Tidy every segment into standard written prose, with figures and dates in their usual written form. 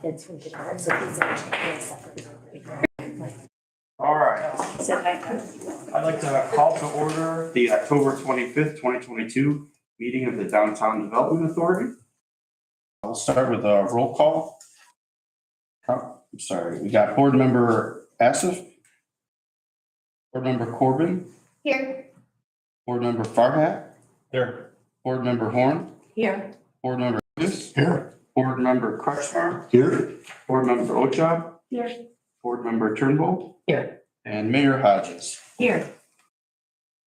it's really hard, so these are separate. All right. So I'd like to call to order the October 25th, 2022 meeting of the Downtown Development Authority. I'll start with a roll call. I'm sorry, we got Board Member Asif, Board Member Corbin, Here. Board Member Farhat, Here. Board Member Horn, Here. Board Member Davis, Here. Board Member Kretschmar, Here. Board Member Ochab, Here. Board Member Turnbull, Here. and Mayor Hodges. Here.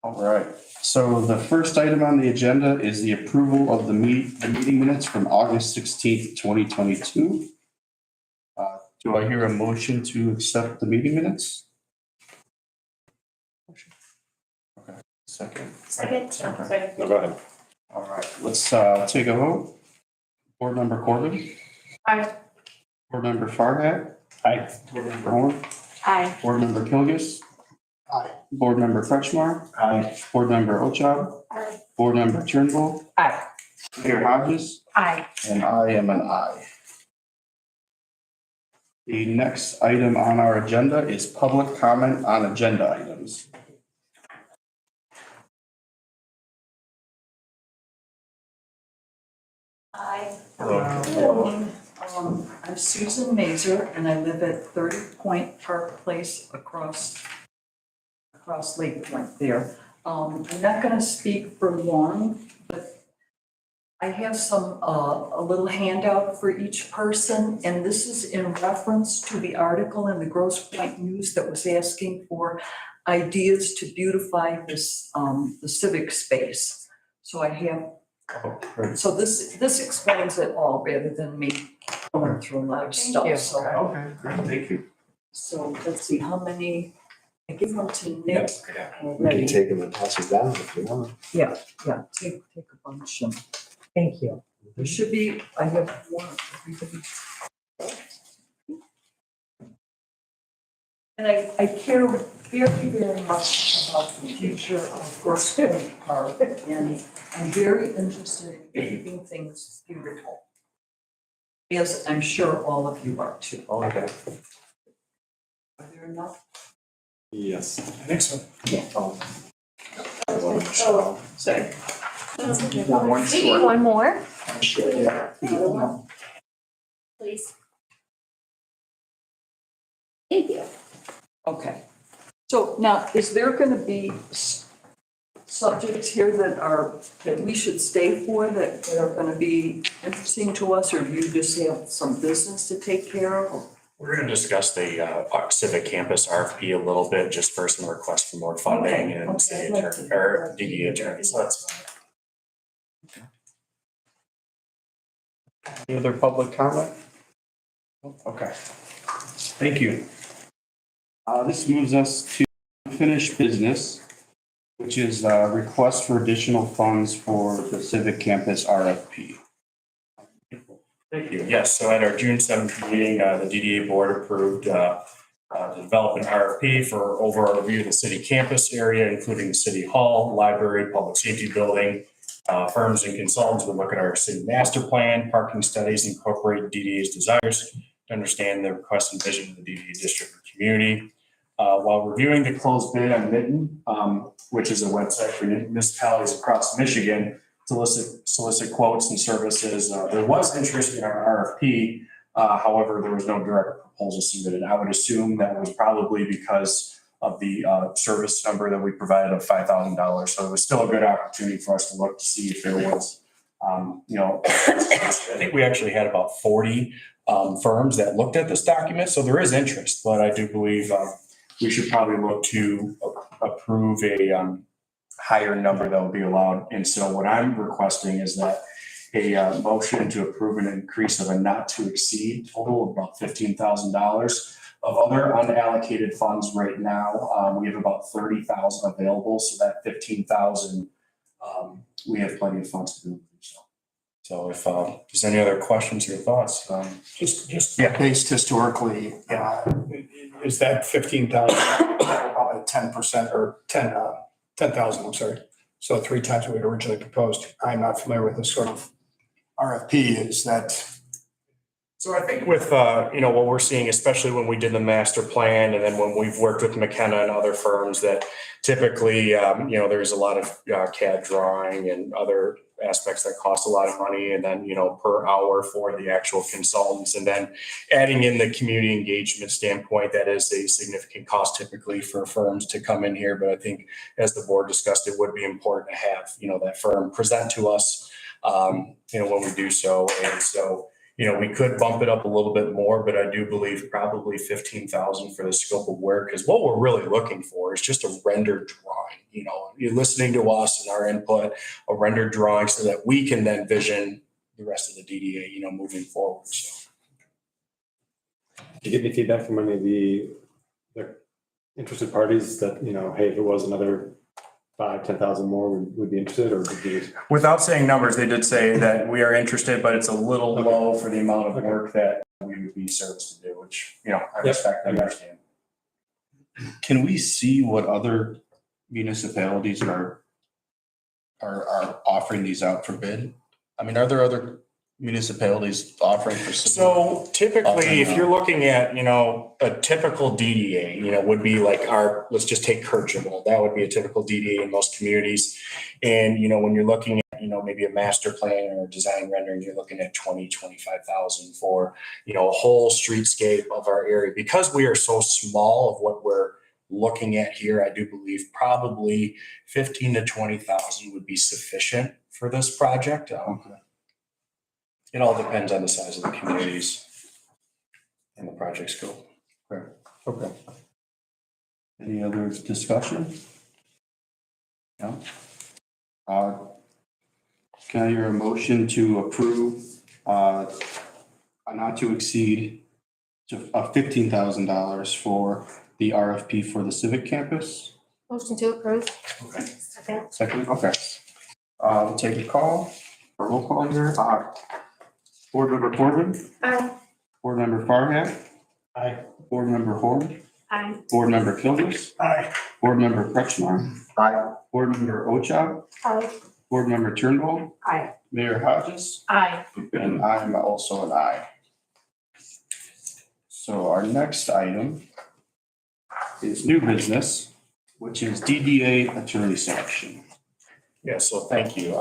All right, so the first item on the agenda is the approval of the meeting minutes from August 16th, 2022. Do I hear a motion to accept the meeting minutes? Okay, second. Second. No, go ahead. All right, let's take a vote. Board Member Corbin, Aye. Board Member Farhat, Aye. Board Member Horn, Aye. Board Member Kilgus, Aye. Board Member Kretschmar, Aye. Board Member Ochab, Aye. Board Member Turnbull, Aye. Mayor Hodges, Aye. and I am an aye. The next item on our agenda is public comment on agenda items. Aye. Hello. I'm Susan Mazer and I live at 30 Point Park Place across Lake Point there. I'm not gonna speak for long, but I have a little handout for each person, and this is in reference to the article in the Grosse Pointe News that was asking for ideas to beautify this, the civic space. So I have So this explains it all rather than me going through a lot of stuff, so. Okay, great, thank you. So let's see, how many, I give them to Nick You already. can take them and toss them down if you want. Yeah, take a bunch and Thank you. there should be, I have one, everybody. And I care very, very much about the future of Grosse Pointe Park, and I'm very interested in keeping things beautiful. As I'm sure all of you are too. Okay. Are there enough? Yes. Yeah. Sorry. One We need one more, Yeah. please. Thank you. Okay. So now, is there gonna be subjects here that we should stay for, that are gonna be interesting to us, or do you just have some business to take care of? We're going to discuss the Civic Campus RFP a little bit, just for some requests for more funding and city attorney or DDA attorney. So that's fine. Any other public comment? Okay, thank you. This moves us to unfinished business, which is a request for additional funds for the Civic Campus RFP. Thank you. Yes, so at our June 7th meeting, the DDA board approved to develop an RFP for overview of the city campus area, including the city hall, library, public safety building. Firms and consultants would look at our city master plan, parking studies, incorporate DDA's desires to understand the request and vision of the DDA district and community. While reviewing the closed bid on Mitten, which is a website for municipalities across Michigan, to solicit quotes and services. There was interest in our RFP. However, there was no direct proposal submitted. I would assume that was probably because of the service number that we provided of $5,000. So it was still a good opportunity for us to look to see if there was, I think we actually had about 40 firms that looked at this document. So there is interest, but I do believe we should probably look to approve a higher number that will be allowed. And so what I'm requesting is that a motion to approve an increase of a not to exceed total of about $15,000 of other unallocated funds right now. We have about 30,000 available, so that 15,000, we have plenty of funds to do so. So if there's any other questions or thoughts, Just Yeah. based historically, is that 15,000, probably 10% or 10,000, I'm sorry. So 3 times what we had originally proposed. I'm not familiar with this sort of RFP. Is that So I think with, what we're seeing, especially when we did the master plan and then when we've worked with McKenna and other firms, that typically, there's a lot of CAD drawing and other aspects that cost a lot of money. And then, per hour for the actual consultants. And then adding in the community engagement standpoint, that is a significant cost typically for firms to come in here. But I think as the board discussed, it would be important to have, that firm present to us, when we do so. And so, we could bump it up a little bit more, but I do believe probably 15,000 for the scope of work, because what we're really looking for is just a rendered drawing. You're listening to us and our input, a rendered drawing so that we can then vision the rest of the DDA, moving forward. So. Did you get any feedback from any of the interested parties that, hey, if it was another 5,000-10,000 more, would be interested, or would you? Without saying numbers, they did say that we are interested, but it's a little low for the amount of work that we would be serviced to do, which, I respect and understand. Can we see what other municipalities are offering these out for bid? I mean, are there other municipalities offering for? So typically, if you're looking at, a typical DDA, would be like let's just take Kirchhoff. That would be a typical DDA in most communities. And, when you're looking at, maybe a master plan or design rendering, you're looking at 25,000 for, a whole streetscape of our area. Because we are so small of what we're looking at here, I do believe probably 15 to 20,000 would be sufficient for this project. It all depends on the size of the communities and the project scope. Okay. Any other discussion? No. Can I hear a motion to approve not to exceed $15,000 for the RFP for the Civic Campus? Motion to approve. Okay. Second. Second, okay. We'll take a roll call here. Board Member Corbin? Aye. Board Member Farhat? Aye. Board Member Horn? Aye. Board Member Kilgus? Aye. Board Member Kretschmar? Aye. Board Member Ochab? Aye. Board Member Turnbull? Aye. Mayor Hodges? Aye. And I'm also an aye. So our next item is new business, which is DDA attorney selection. Yeah, so thank you.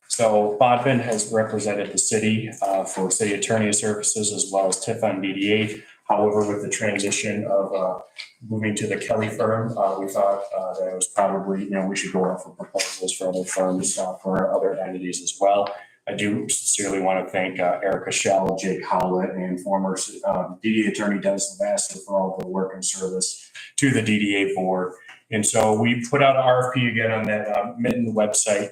So Bodvin has represented the city for city attorney services as well as TIFA and DDA. However, with the transition of moving to the Kelly firm, we thought that it was probably, we should go out for proposals for other firms, for other entities as well. I do sincerely want to thank Erica Shell, Jake Howlett, and former DDA attorney Dennis Lavassa for all the work and service to the DDA board. And so we put out an RFP again on that Mitten website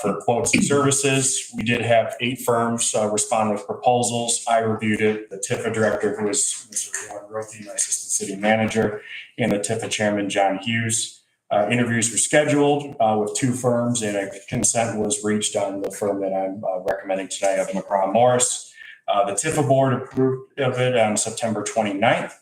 for quotes and services. We did have 8 firms respond with proposals. I reviewed it. The TIFA director, who is Mr. Warren Grothy, my assistant city manager, and the TIFA chairman, John Hughes. Interviews were scheduled with 2 firms, and a consent was reached on the firm that I'm recommending tonight of McGraw Morris. The TIFA board approved of it on September 29th.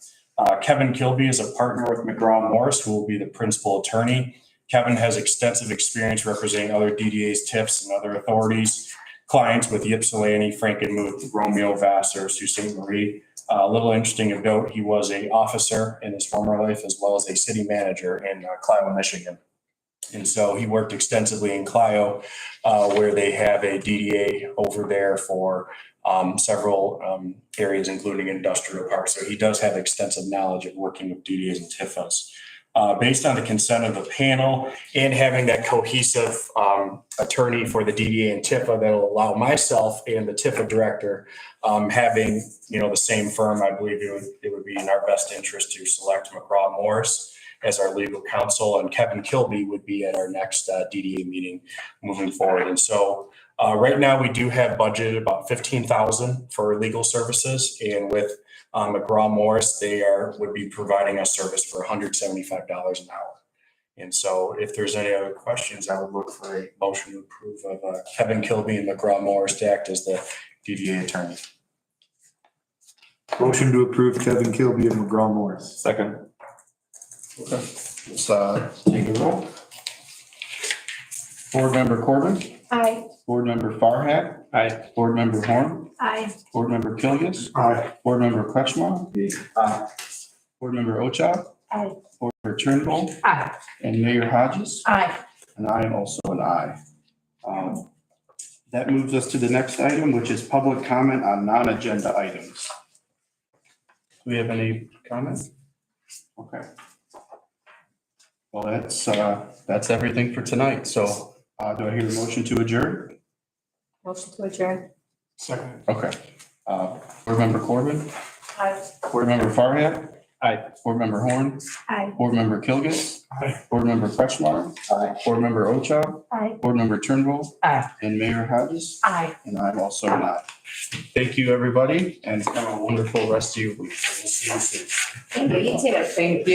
Kevin Kilby is a partner with McGraw Morris, who will be the principal attorney. Kevin has extensive experience representing other DDAs, TIFs, and other authorities, clients with Ypsilanti, Frankenmuth, Romeo, Vassar, Sault Ste. Marie. A little interesting of note, he was an officer in his former life as well as a city manager in Clio, Michigan. And so he worked extensively in Clio, where they have a DDA over there for several areas, including industrial parks. So he does have extensive knowledge of working with DDAs and TIFAs. Based on the consent of the panel and having that cohesive attorney for the DDA and TIFA that will allow myself and the TIFA director having, the same firm, I believe it would be in our best interest to select McGraw Morris as our legal counsel, and Kevin Kilby would be at our next DDA meeting moving forward. And so right now we do have budgeted about $15,000 for legal services, and with McGraw Morris, would be providing us service for $175 an hour. And so if there's any other questions, I would look for a motion to approve of Kevin Kilby and McGraw Morris to act as the DDA attorney. Motion to approve Kevin Kilby and McGraw Morris. Second. Okay, let's take a roll. Board Member Corbin, Aye. Board Member Farhat, Aye. Board Member Horn, Aye. Board Member Kilgus, Aye. Board Member Kretschmer, Board Member Ochai, Aye. Board Member Turnbull, Aye. and Mayor Hodges. Aye. And I am also an aye. That moves us to the next item, which is public comment on non-agenda items. Do we have any comments? Okay. Well, that's everything for tonight. So do I hear a motion to adjourn? Motion to adjourn. Second. Okay. Board Member Corbin, Aye. Board Member Farhat, Aye. Board Member Horn, Aye. Board Member Kilgus, Aye. Board Member Kretschmer, Board Member Ochai, Aye. Board Member Turnbull, Aye. and Mayor Hodges. Aye. And I'm also an aye. Thank you, everybody, and have a wonderful rest of your week. We'll see you soon. Thank you, you too. Thank you.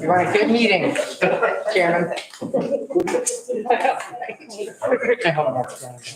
You want a good meeting, Chairman. I hope not.